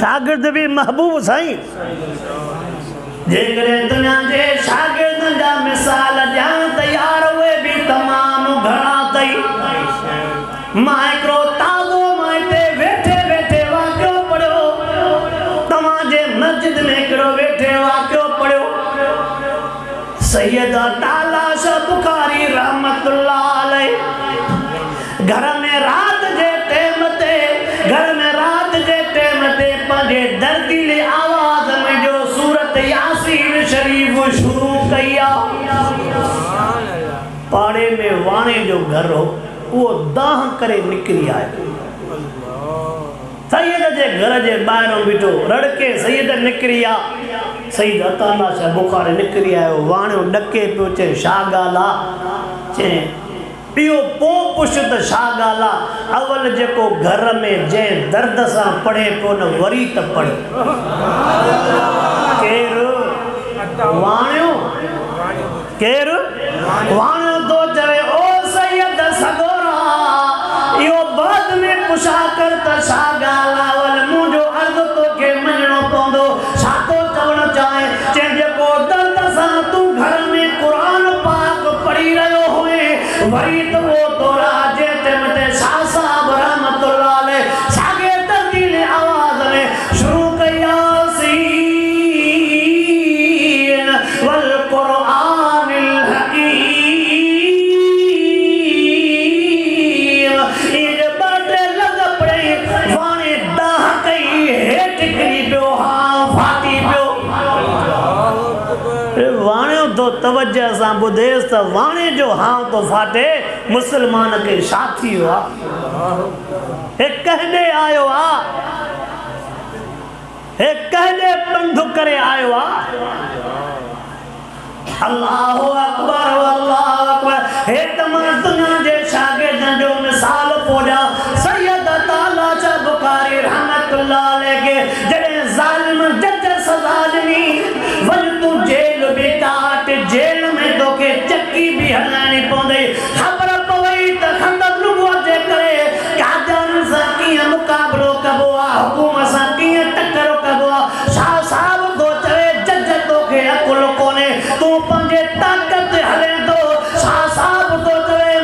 Speaker 1: शागिर्द भी महबूब साईं। जेकॾहिं दुनिया जे शागिर्दनि जा मिसाल ॾियां त यार उहे बि तमामु घणा अथई। मां हिकिड़ो ताज़ो मां हिते वेठे वेठे वाक़ियो पढ़ियो तव्हांजे मस्जिद में हिकिड़ो वेठे वाक़ियो पढ़ियो। सैयद तालाश बुखारी रहमतुल्लाह अलैह घर में रात जे टेम ते पंहिंजे दर्दीले आवाज़ में जो सूरत यासीन शरीफ शुरू कई आहे। पाड़े में वाणे जो घर हो उहो दाह करे निकिरी आयो। सैयद जे घर जे ॿाहिरों बीठो रड़के सैयद निकिरी आ। सैयद तालाश बुखारी निकिरी आयो वाणियो ॾके पियो चए छा ॻाल्हि आहे। चए इहो पोइ पुछ त छा ॻाल्हि आहे। अवल जेको घर में जंहिं दर्द सां पढ़े पियो न वरी त पढ़। केरु वाणियो केरु वाणियो तो चवे ओ सैयद सगोरा इहो बाद में पुछा कर त छा ॻाल्हि आहे। अवल मुंहिंजो अर्ज़ु तोखे मञणो पवंदो छा थो चवणु चाहे। चए जेको दर्द सां तूं घर में क़ुरान पाक पढ़ी रहियो हुए वरी तो वो तोरा जे टेम ते शाह साहब रहमतुल्लाह अलैह सागे तब्दील आवाज में शुरू कया सीन वल कुरानिल हकीम। ये बाटे लग पड़े वाणे दाह कई हेठ करी पियो हाँ फाटी पियो। वाणियो तो तवज्जो सां ॿुधेसि त वाणे जो हाँ तो फाटे मुसलमान के साथी हुआ हे कहने आयो आ हे कहने पंधु करे आयो आ। अल्लाहु अकबर हे तमाम दुनिया जे शागिर्दनि जो मिसाल पोड़ा सैयद तालाश बुखारी रहमतुल्लाह अलैह के जॾहिं ज़ालिम जज सज़ा ॾिनी वञ तूं जेल बि काट जेल में तोखे चक्की बि हलाइणी पवंदी। ख़बर पवई त खंदक नुबुवत जे करे कादन सां कीअं मुक़ाबिलो कबो आहे हुकूमत सां कीअं टकरो कबो आहे। शाह साहब तो चवे जज तोखे अकुल कोन्हे तूं पंहिंजे ताक़त हले थो। शाह साहब तो चवे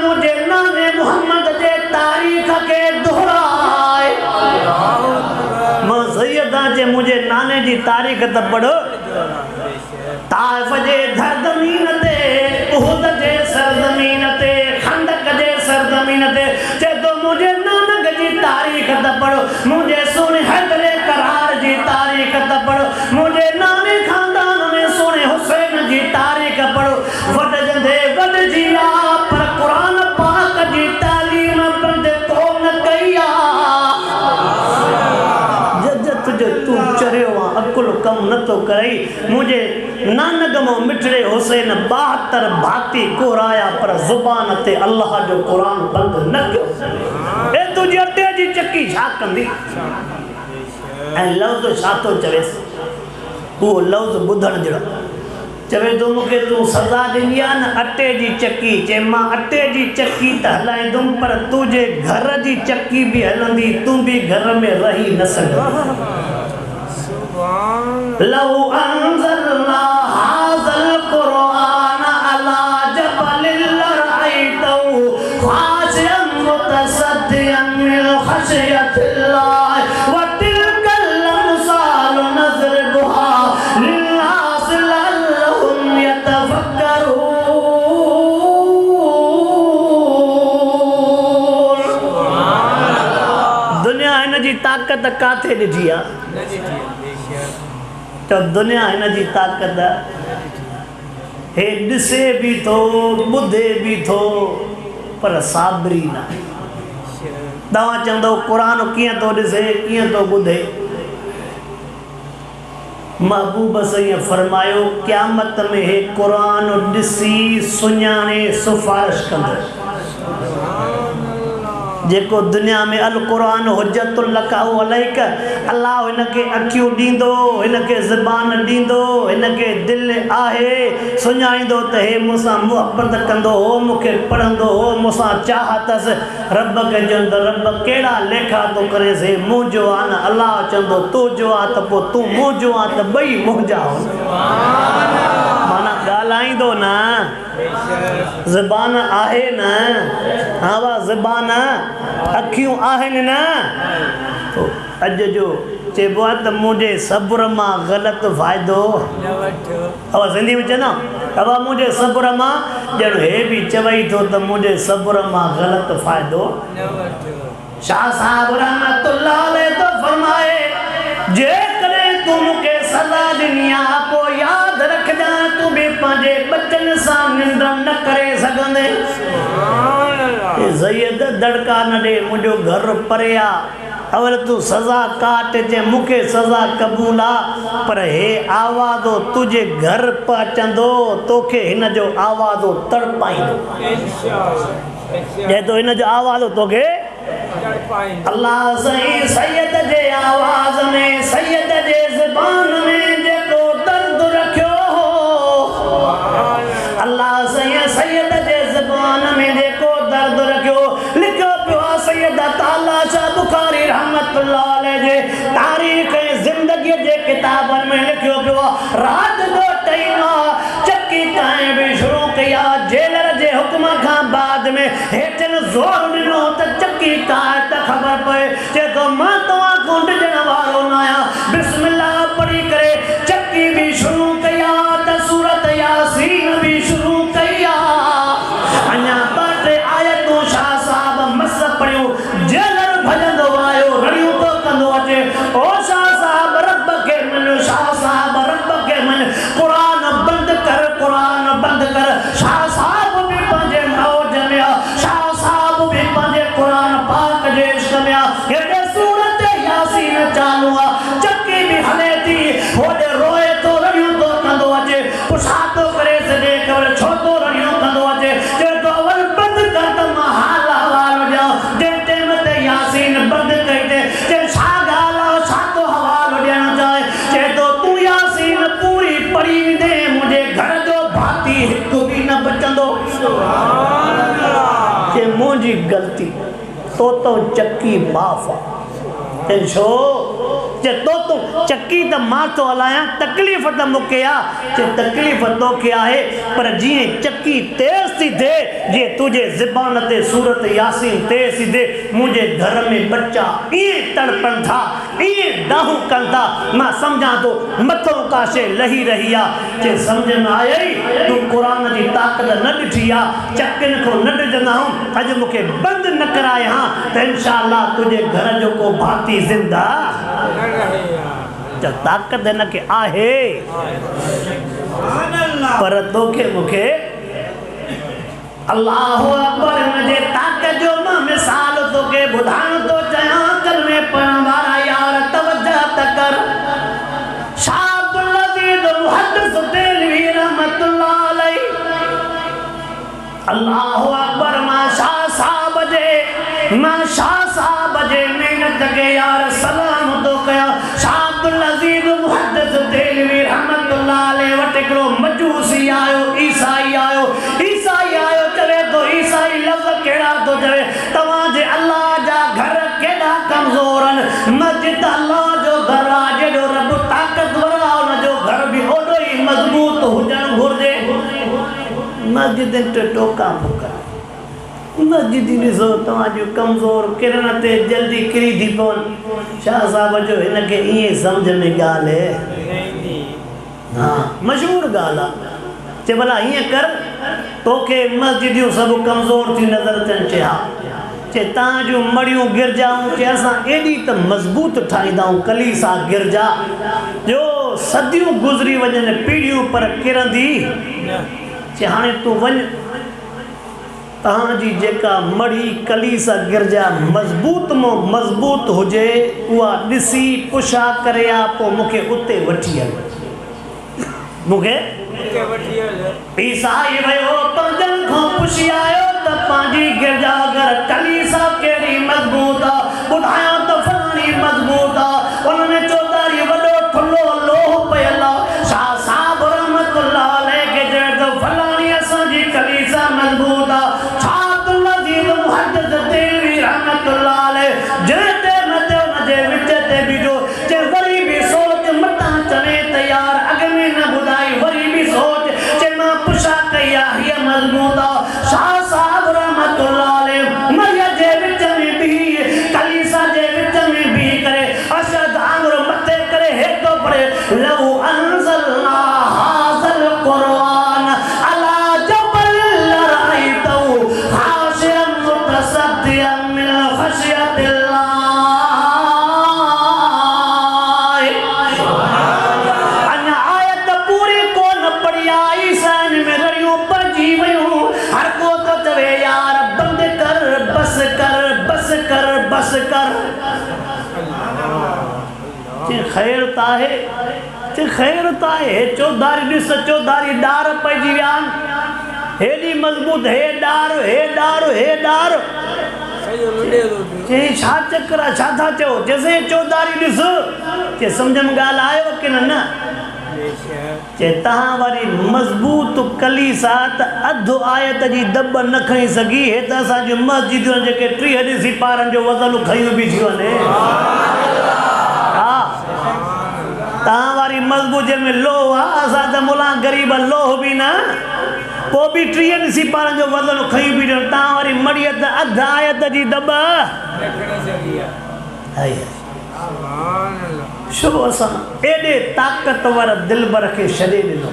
Speaker 1: जाने जी तारीख़ त पढ़ो ताइफ़ जे धरज़मीन ते उहुद जे सरज़मीन ते खंदक जे सरज़मीन ते चे तो मुझे नानक जी तारीख़ त पढ़ो मुझे सोने हैदरे करार जी तारीख़ त पढ़ो मुझे नाने खानदान में सोने हुसैन जी तारीख़ पढ़ो वड जंदे वड जिया पर कुरान पाक जी तालीम बंद तो न कया तू चरियो अकुल कम न तो करई मुझे नानक मो मिठड़े हुसैन 72 भाती कोराया पर जुबान ते अल्लाह जो कुरान बंद न कयो ए तुझे अटे जी चक्की छा कंदी ऐं लफ्ज़ छा तो चवेस वो लफ्ज़ बुधण जड़ो चवे तो मुखे तू सजा दिनी आ न अटे जी चक्की चे मां अटे जी चक्की त हलाइंदुम पर तुझे घर जी चक्की भी हलंदी तू भी घर में रही न सघंदी लव अंज़लना हाज़ल कुरान अला जबलिल लरअयतहु खाशिअन मुतसद्दिअन मिन खशयतिल्लाह व तिलकल अमसाल नज़रिबुहा लिन्नास लअल्लहुम यतफक्करून दुनिया हिन जी ताक़त काथे ॾिठी आहे तो दुनिया हिन जी ताक़त हे ॾिसे भी थो ॿुधे भी थो पर साबरी न तव्हां चवंदो क़ुरान कीअं थो ॾिसे कीअं थो ॿुधे महबूब सईं फरमायो क़यामत में हे क़ुरान ॾिसी सुञाणे सिफारिश कंदो जेको दुनिया में अल कुरान हुज्जतुल लका अलैक अल्लाह हिनखे अखियूं ॾींदो हिनखे ज़बान ॾींदो हिनखे दिलि आहे सुञाणींदो त हे मूंसां मुहबत कंदो हो मूंखे पढ़ंदो हो मूंसां चाहतसि रब खे चवंदो रब कहिड़ा लेखा थो करेसि हे मुंहिंजो आहे न अल्लाह चवंदो तुंहिंजो आहे त पोइ तूं मुंहिंजो आहे त ॿई मुंहिंजा माना ॻाल्हाईंदो न ज़बान आहे न हा वाह ज़बान अखियूं आहिनि न तो अॼु जो चइबो आहे त मुंहिंजे सब्र मां ग़लति फ़ाइदो अवा सिंधी में चवंदा अवा मुंहिंजे सब्र मां ॼण हे बि चवई थो त मुंहिंजे सब्र मां ग़लति फ़ाइदो शाह साहब रहमतुल्लाह अलैह तो फरमाए जेकॾहिं तूं मूंखे सज़ा ॾिनी आहे पोइ यादि रखजांइ तूं बि पंहिंजे बचनि सां निंड न करे सघंदे ज़ैद दड़का न ॾे मुंहिंजो घर परे आहे अवल तूं सज़ा काट जे मूंखे सज़ा क़बूल आहे पर हे आवाज़ो तुंहिंजे घर पहुचंदो तोखे हिन जो आवाज़ो तड़पाईंदो तो हिन जो आवाज़ो तोखे अल्लाह सही सैयद जे आवाज़ में सैयद जे ज़बान में जेको दर्द रखियो हो अल्लाह सही सैयद जे ज़बान में जेको दर्द रखियो लिखियो पियो आहे सैयद ताला शाह बुखारी रहमतुल्लाह अलैह जे तारीख़ ज़िंदगी जे किताबनि में लिखियो पियो आहे राति जो टाइम चक्की काएं बि शुरू कई आहे जेलर जे हुक्म खां बाद में हेठनि ज़ोर ॾिनो त चक्की काए त ख़बर पए चए मां तव्हां खां ॾिजण वारो न आहियां बिस्मिल्लाह पढ़ी करे चक्की बि शुरू कई आहे त सूरत यासीन बि शुरू कई आहे अञा 2-3 आयतूं शाह साहब मस पढ़ियूं जेलर भॼंदो आयो रड़ियूं तो कंदो अचे ओ शाह साहब रब खे मन शाह साहब रब खे मन क़ुरान बंदि कर शाह साहब बि पंहिंजे मौज में शाह साहब बि पंहिंजे क़ुरान पाक जे इश्क में हेॾे सूरत यासीन चालू आहे चक्की बि हले थी होॾे रोए थो रड़ियूं तो कंदो अचे पुछा थो करे सॼे ख़बर छो थो रड़ियूं कंदो अचे चए थो अवल बंदि कर त मां हाल हवालो ॾियां जंहिं टाइम ते यासीन बंदि कई ते चए छा ॻाल्हि आहे छा थो हवालो ॾियणु चाहे चए थो तूं यासीन पूरी पढ़ी ॾे मुंहिंजे घर जो भाती हिकु बि न बचंदो चए मुंहिंजी ग़लती तो चक्की माफ़ आहे छो जे तो चक्की त मां तो हलायां तकलीफ़ त मूंखे आहे जे तकलीफ़ तोखे आहे पर जीअं चक्की तेज़ थी थिए जीअं तुंहिंजे ज़बान ते सूरत यासीन तेज़ थी थिए मुंहिंजे घर में बच्चा ईअं तड़पनि था ईअं दाहूं कनि था मां सम्झां थो मथों का शइ लही रही आहे जे सम्झ में आयई तूं क़ुर जी ताक़त न ॾिठी आहे चक्कियुनि खां न ॾिजंदाऊं अॼु मूंखे बंदि न कराए हा त इंशाअल्लाह तुंहिंजे घर जो को भाती ज़िंदा त ताक़त हिनखे आहे पर तोखे मूंखे अल्लाहु अकबर हिनजे ताक़त जो मां मिसाल तोखे ॿुधाइण थो चाहियां कलमे पढ़ण वारा यार तवजह त कर शाह अब्दुल अज़ीज़ मुहद्दिस देलवी रहमतुल्लाह अलैहि अल्लाहु अकबर मां शाह साहब जे मेहनत के यार सलाम तो कया शाह अब्दुल अज़ीज़ मुहद्दिस देलवी रहमतुल्लाह अलैहि वटि हिकिड़ो मजूसी आयो ईसाई आयो चवे तो ईसाई लफ़्ज़ कहिड़ा तो चवे तव्हांजे अल्लाह जा घर केॾा कमज़ोर आहिनि मस्जिद अल्लाह जो घर आहे जेॾो रब ताक़तवर आहे हुनजो घर बि ओॾो ई मज़बूत हुजणु घुरिजे मस्जिद ते टोका फुका मस्जिद ॾिसो तव्हांजो कमज़ोर किरण ते जल्दी किरी थी पवनि शाह साहब जो हिनखे ईअं सम्झ में ॻाल्हि आहे हा मशहूरु ॻाल्हि आहे चए भला हीअं कर तोखे मस्जिदियूं सभु कमज़ोर थी नज़र अचनि चए हा चए तव्हां जूं मड़ियूं गिरजाऊं चए असां एॾी त मज़बूत ठाहींदाऊं कलीसा गिरजा जो सदियूं गुज़री वञनि पीढ़ियूं पर किरंदी चए हाणे तूं वञ तव्हांजी जेका मड़ी कलीसा गिरजा मज़बूत मां मज़बूत हुजे उहा ॾिसी पुछा करे आ पोइ मूंखे उते वठी हल मूंखे ईसाई वियो पंजनि खां पुछी आयो त पंहिंजी गिरजा घर कलीसा कहिड़ी मज़बूत आहे ॿुधायां त फलाणी मज़बूत आहे उनमें चौधारी वॾो थुल्हो लोह पियल आहे शाह साहब रहमतुल्लाह अलैहि खे चए थो फलाणी असांजी कलीसा मज़बूत आहे शाह अब्दुल अज़ीज़ मुहद्दिस देलवी रहमतुल्लाह अलैहि जंहिं ते न ते हुनजे विच ते बीठो चए वरी बि सोच मतां चवे त यार अॻ में न ॿुधाई वरी बि सोच चए मां पुछा कई आहे हीअ मज़बूत आहे शाह साहब रहमतुल्लाह अलैहि मरिया जे विच में बीह कलीसा जे विच में बीह करे अशद आंगुर मथे करे हेठो पड़े लहू अंज़लना हाज़ल क़ुरआन अला जबल लराइतहु खाशिअन मुतसद्दिअन मिन ख़शियतिल्लाह अञा आयत पूरी कोन पढ़ी आई सन में रड़ियूं पइजी वियूं हर को तो चवे यार बंद कर बस कर बस कर बस कर ख़ैर त आहे ख़ैर त आहे चौधारी ॾिस चौधारी डार पइजी विया आहिनि हेॾी मज़बूत हे डार चई छा चक्कर आहे छा था चओ जेसे चौधारी ॾिस चए सम्झ में ॻाल्हि आयो की न चए तव्हां वारी मज़बूत कलीसा त अधु आयत जी दॿ न खणी सघी हे त असांजूं मस्जिदियूं जेके 30 सिपारनि जो वज़न खयूं बि थी वञे तव्हां वारी मज़बूत जंहिंमें लोह आहे असां त मुला ग़रीब लोह बि न पोइ बि 30 सिपारनि जो वज़न खयूं बि ॾियनि तव्हां वारी मड़ीअ त अधु आयत जी दॿ छो असां एॾे ताक़तवर दिलबर खे छॾे ॾिनो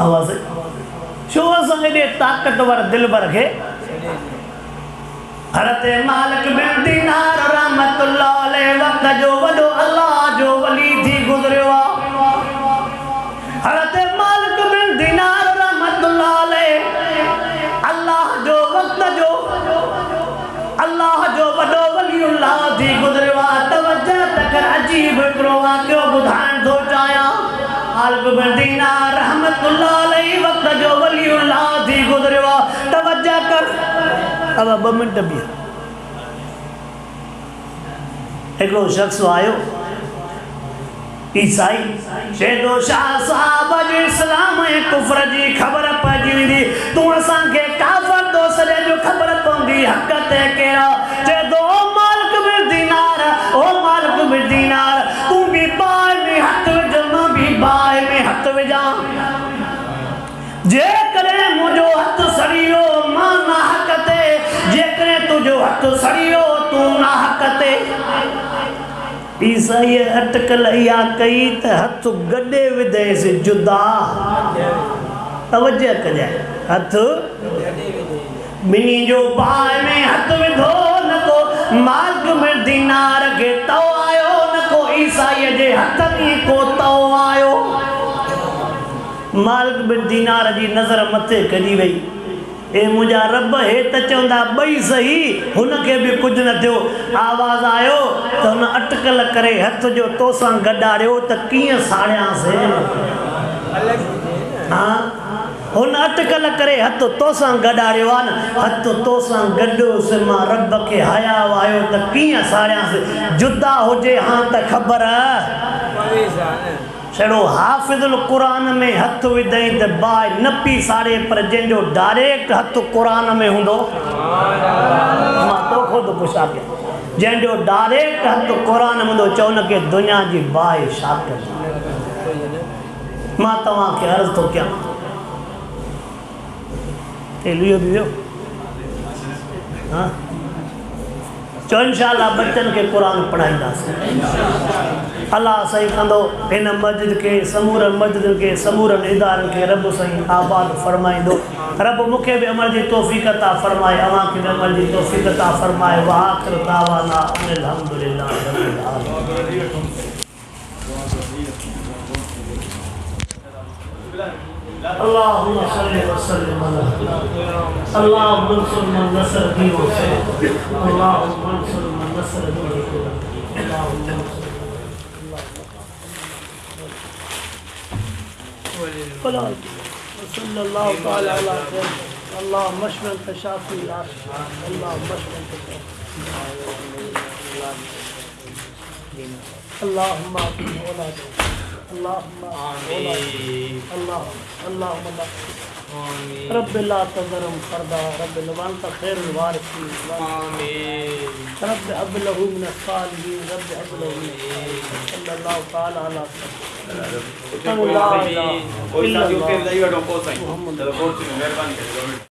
Speaker 1: आवाज़ छो असां एॾे ताक़तवर दिलबर खे हज़रत मालिक बिन दीनार रहमतुल्लाह अलैहि वक़्त जो वॾो अल्लाह जो वली थी गुज़रियो आहे हज़रत मालिक बिन दीनार रहमतुल्लाह अलैहि अल्लाह जो वक़्त जो अल्लाह जो वॾो वलीउल्लाह थी गुज़रियो आहे तवजह त कर अजीब हिकिड़ो वाक़ियो ॿुधाइण थो चाहियां मालिक बिन दीनार रहमतुल्लाह अलैहि वक़्त जो वलीउल्लाह थी गुज़रियो आहे तवजह कर अब 2 मिनट बीह हिकिड़ो शख़्स आयो ईसाई चए शाह साहब जो इस्लाम ऐं कुफ्र जी ख़बर पइजी वेंदी तूं असांखे काफ़र थो सॼे जो ख़बर पवंदी हक़ ते कहिड़ा चए थो ओ मालिक बिन दीनार ओ मालिक में दीनार तू भी बाय में हथ विझ मां भी बाय में हथ विझां जे करे मुझो हथ सड़ियो मां ना हक ते जे करे तुझो हथ सड़ियो तू ना हक ते ईसाई अटकल इहा कई त हथ गॾे विधेसि जुदा तवज्जो कजाए हथ ॿिन्ही जो बाहि में हथ विधो न को मार्ग में दीनार खे तओ आयो न को ईसाईअ जे हथ में को तओ आयो मार्ग में दीनार जी नज़र मथे कढी वई ए मुंहिंजा रब हे त चवंदा ॿई सही हुनखे बि कुझु न थियो आवाज़ आयो त हुन अटकल करे हथ जो तोसां गॾाड़ियो त कीअं साड़ियासीं हा हुन अटकल करे हथ तोसां गॾाड़ियो आहे न हथ तोसां गॾोसि मां रब खे हया आयो त कीअं साड़ियासीं जुदा हुजे हां त ख़बर छड़ो हाफ़िज़ुल क़ुरान में हथ विधई त बाहि न पई साड़े पर जंहिंजो डायरेक्ट हथ क़ुरान में हूंदो मां तो ख़ुदि पुछां पिया जंहिंजो डायरेक्ट हथ क़ुरान में हूंदो चओ न के दुनिया जी बाहि छा कजे मां तव्हांखे अर्ज़ु थो कयां लियो भी वियो हाँ चो इंशाअल्लाह बच्चन के कुरान पढ़ाईंदासीं अल्लाह सही कंदो हिन मस्जिद के समूरन मस्जिद के समूरन इदारनि के रब सही आबाद फरमाईंदो रब मूंखे भी अमल जी तौफ़ीक़ अता फरमाए अवां खे भी अमल जी तौफ़ीक़ अता फरमाए व आखिर दावाना अल्हम्दुलिल्लाह रब्बिल आलमीन अल्लाहुम्मा सल्लि व सल्लिम अला अल्लाहुम्मा अंसुर मन नसर दीन से अल्लाहुम्मा अंसुर मन नसर दीन अल्लाहुम्मा सल्लल्लाहु तआला अला अल्लाहुम्मा मशफन तशाफी अल्लाहुम्मा मशफन तशाफी अल्लाहुम्मा औलाद अल्लाहुम्मा आमीन अल्लाहुम्मा रब ला तज़रम फरदा रब लवंत खैरुल वारिसीन आमीन रब हब लहू मिन अस्सालिहीन रब हब लहू सल्लल्लाहु तआला अला
Speaker 2: कोई साथियों के जाइए डॉक्टर साईं चलो कोर्स में मेहरबानी करिए